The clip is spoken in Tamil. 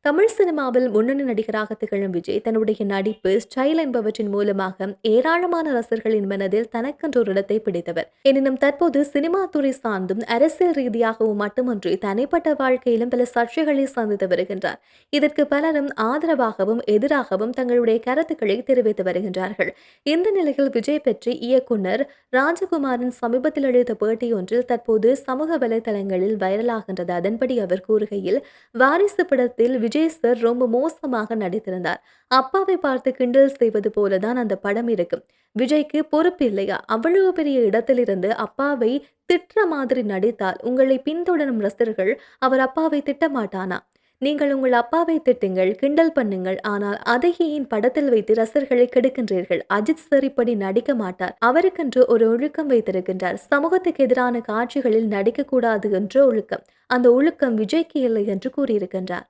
தமிழ் சினிமாவில் முன்னணி நடிகராக திகழும் விஜய் தன்னுடைய நடிப்பு, ஸ்டைல் என்பவற்றின் மூலமாக ஏராளமான ரசிகர்களின் மனதில் தனக்கென்ற ஒரு இடத்தை பிடித்தவர். எனினும் தற்போது சினிமா துறை சார்ந்தும் அரசியல் ரீதியாகவும் மட்டுமன்றி தனிப்பட்ட வாழ்க்கையிலும் பல சர்ச்சைகளை சந்தித்து வருகின்றார். இதற்கு பலரும் ஆதரவாகவும் எதிராகவும் தங்களுடைய கருத்துக்களை தெரிவித்து வருகின்றார்கள். இந்த நிலையில் விஜய் பற்றி இயக்குனர் ராஜகுமாரின் சமீபத்தில் அளித்த பேட்டியொன்றில் தற்போது சமூக வலைதளங்களில் வைரலாகின்றது. அதன்படி அவர் கூறுகையில், வாரிசு படத்தில் விஜய் சார் ரொம்ப மோசமாக நடித்திருந்தார். அப்பாவை பார்த்து கிண்டல் செய்வது போலதான் அந்த படம் இருக்கும். விஜய்க்கு பொறுப்பு இல்லையா? அவ்வளவு பெரிய இடத்திலிருந்து அப்பாவை திட்டுற மாதிரி நடித்தால் உங்களை பின்தொடரும் ரசிகர்கள் அவர் அப்பாவை திட்டமாட்டானா? நீங்கள் உங்கள் அப்பாவை திட்டுங்கள், கிண்டல் பண்ணுங்கள். ஆனால் அதையே என் படத்தில் வைத்து ரசிகர்களை கெடுக்கின்றீர்கள். அஜித் சார் இப்படி நடிக்க மாட்டார். அவருக்கென்று ஒரு ஒழுக்கம் வைத்திருக்கின்றார். சமூகத்துக்கு எதிரான காட்சிகளில் நடிக்கக்கூடாது என்ற ஒழுக்கம். அந்த ஒழுக்கம் விஜய்க்கு இல்லை என்று கூறியிருக்கின்றார்.